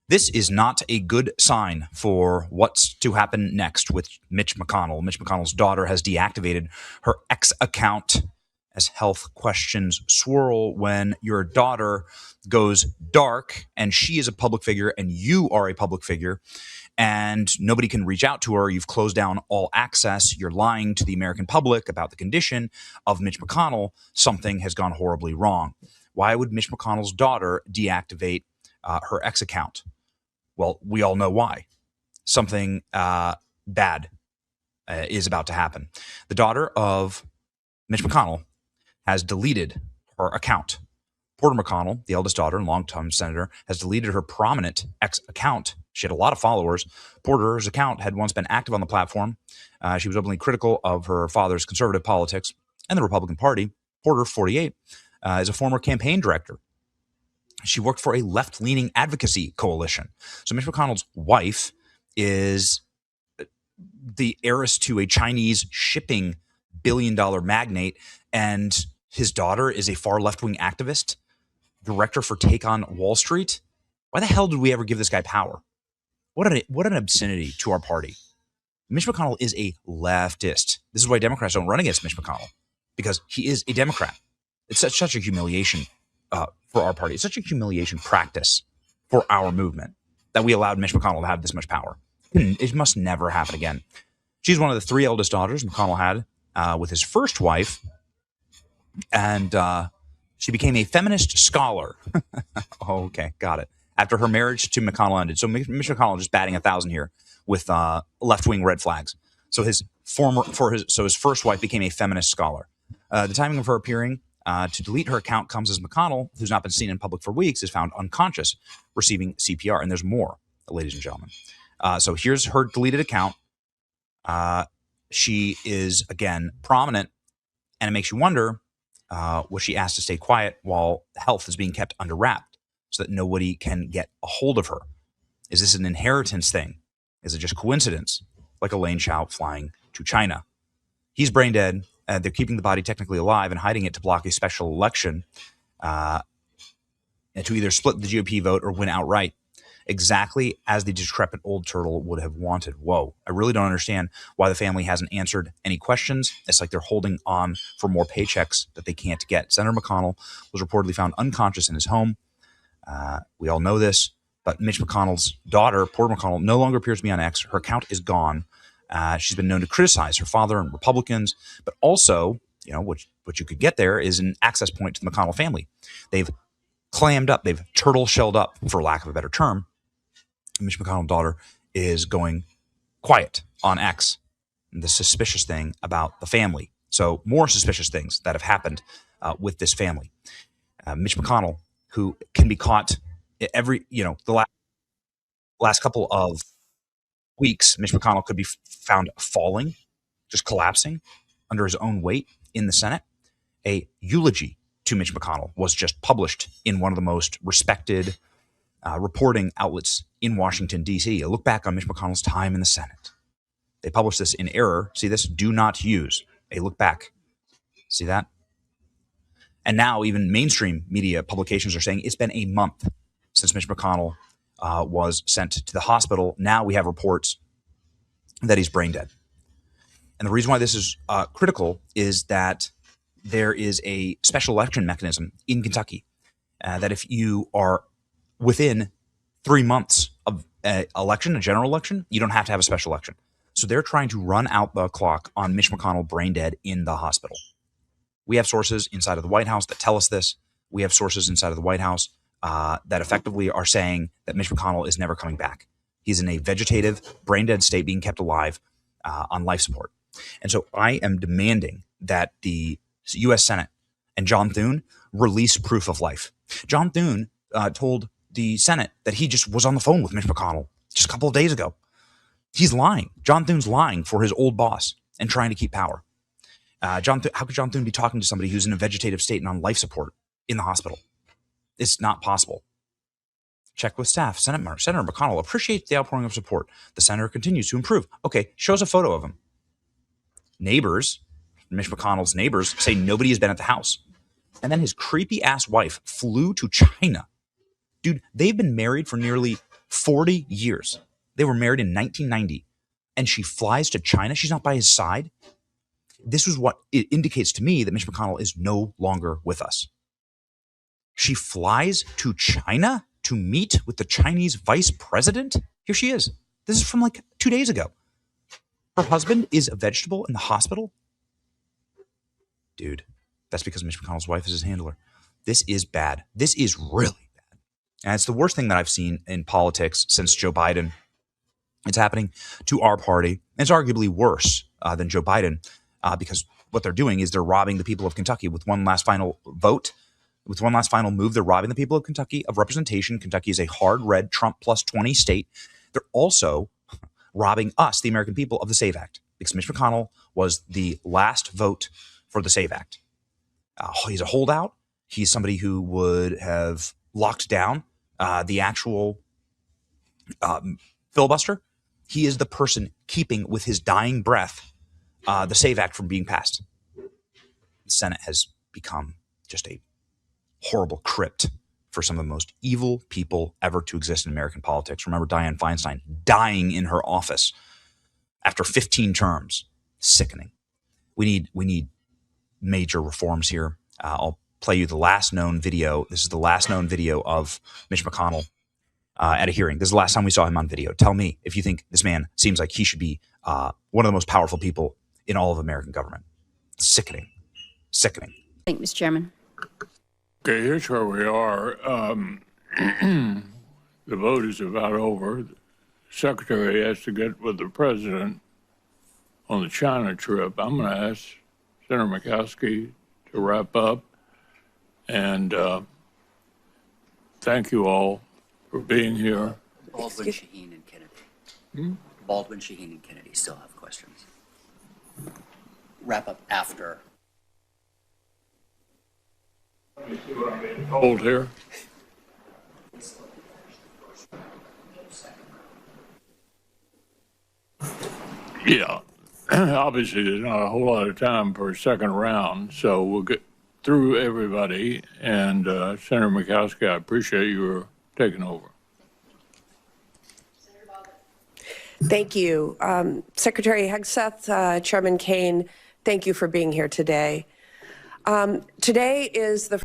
This is not a good sign for what's to happen next with Mitch McConnell. Mitch McConnell's daughter has deactivated her X account as health questions swirl when your daughter goes dark and she is a public figure and you are a public figure and nobody can reach out to her. You've closed down all access. You're lying to the American public about the condition of Mitch McConnell. Something has gone horribly wrong. Why would Mitch McConnell's daughter deactivate her X account? Well, we all know why. Something bad is about to happen. The daughter of Mitch McConnell has deleted her account. Porter McConnell, the eldest daughter and longtime senator, has deleted her prominent X account. She had a lot of followers. Porter's account had once been active on the platform. She was openly critical of her father's conservative politics and the Republican Party. Porter, 48, is a former campaign director. She worked for a left-leaning advocacy coalition. So Mitch McConnell's wife is the heiress to a Chinese shipping billion-dollar magnate, and his daughter is a far left-wing activist, director for Take on Wall Street. Why the hell did we ever give this guy power? What an obscenity to our party. Mitch McConnell is a leftist. This is why Democrats don't run against Mitch McConnell, because he is a Democrat. It's such a humiliation for our party. It's such a humiliation practice for our movement that we allowed Mitch McConnell to have this much power. It must never happen again. She's one of the three eldest daughters McConnell had with his first wife, and she became a feminist scholar. Oh, okay, got it. After her marriage to McConnell ended. So Mitch McConnell just batting 1,000 here with left-wing red flags. So his first wife became a feminist scholar. The timing of her appearing to delete her account comes as McConnell, who's not been seen in public for weeks, is found unconscious, receiving CPR. And there's more, ladies and gentlemen. So here's her deleted account. She is, again, prominent, and it makes you wonder, was she asked to stay quiet while health is being kept under wraps so that nobody can get a hold of her? Is this an inheritance thing? Is it just coincidence, like Elaine Chao flying to China? He's brain dead. They're keeping the body technically alive and hiding it to block a special election and to either split the GOP vote or win outright, exactly as the decrepit old turtle would have wanted. Whoa, I really don't understand why the family hasn't answered any questions. It's like they're holding on for more paychecks that they can't get. Senator McConnell was reportedly found unconscious in his home. We all know this, but Mitch McConnell's daughter, Porter McConnell, no longer appears to be on X. Her account is gone. She's been known to criticize her father and Republicans, but also, what you could get there is an access point to the McConnell family. They've clammed up, they've turtle shelled up, for lack of a better term. Mitch McConnell's daughter is going quiet on X. And the suspicious thing about the family. So more suspicious things that have happened with this family. Mitch McConnell, who can be caught the last couple of weeks, Mitch McConnell could be found falling, just collapsing under his own weight in the Senate. A eulogy to Mitch McConnell was just published in one of the most respected reporting outlets in Washington, D.C. A look back on Mitch McConnell's time in the Senate. They published this in error. See this? Do not use. A look back. See that? And now even mainstream media publications are saying it's been a month since Mitch McConnell was sent to the hospital. Now we have reports that he's brain dead. And the reason why this is critical is that there is a special election mechanism in Kentucky that if you are within 3 months of an election, a general election, you don't have to have a special election. So they're trying to run out the clock on Mitch McConnell brain dead in the hospital. We have sources inside of the White House that tell us this. We have sources inside of the White House that effectively are saying that Mitch McConnell is never coming back. He's in a vegetative, brain dead state being kept alive on life support. And so I am demanding that the U.S. Senate and John Thune release proof of life. John Thune told the Senate that he just was on the phone with Mitch McConnell just a couple of days ago. He's lying. John Thune's lying for his old boss and trying to keep power. How could John Thune be talking to somebody who's in a vegetative state and on life support in the hospital? It's not possible. Check with staff. Senator McConnell appreciates the outpouring of support. The senator continues to improve. Okay, shows a photo of him. Neighbors, Mitch McConnell's neighbors, say nobody has been at the house. And then his creepy ass wife flew to China. Dude, they've been married for nearly 40 years. They were married in 1990, and she flies to China. She's not by his side. This is what it indicates to me that Mitch McConnell is no longer with us. She flies to China to meet with the Chinese vice president. Here she is. This is from like 2 days ago. Her husband is a vegetable in the hospital. Dude, that's because Mitch McConnell's wife is his handler. This is bad. This is really bad. And it's the worst thing that I've seen in politics since Joe Biden. It's happening to our party. And it's arguably worse than Joe Biden because what they're doing is they're robbing the people of Kentucky with one last final vote. With one last final move, they're robbing the people of Kentucky of representation. Kentucky is a hard red Trump plus 20 state. They're also robbing us, the American people, of the SAVE Act because Mitch McConnell was the last vote for the SAVE Act. He's a holdout. He's somebody who would have locked down the actual filibuster. He is the person keeping with his dying breath the SAVE Act from being passed. The Senate has become just a horrible crypt for some of the most evil people ever to exist in American politics. Remember Dianne Feinstein dying in her office after 15 terms. Sickening. We need major reforms here. I'll play you the last known video. This is the last known video of Mitch McConnell at a hearing. This is the last time we saw him on video. Tell me if you think this man seems like he should be one of the most powerful people in all of American government. Sickening. Sickening. Thank you, Mr. Chairman. Okay, here's where we are. The vote is about over. The Secretary has to get with the President on the China trip. I'm going to ask Senator Murkowski to wrap up. And thank you all for being here. Baldwin, Shaheen, and Kennedy. Baldwin, Shaheen, and Kennedy still have questions. Wrap up after. Let me see what I'm being told here. Yeah, obviously there's not a whole lot of time for a second round, so we'll get through everybody. And Senator Murkowski, I appreciate you taking over. Thank you. Secretary Hegseth, Chairman Kane, thank you for being here today. Today is the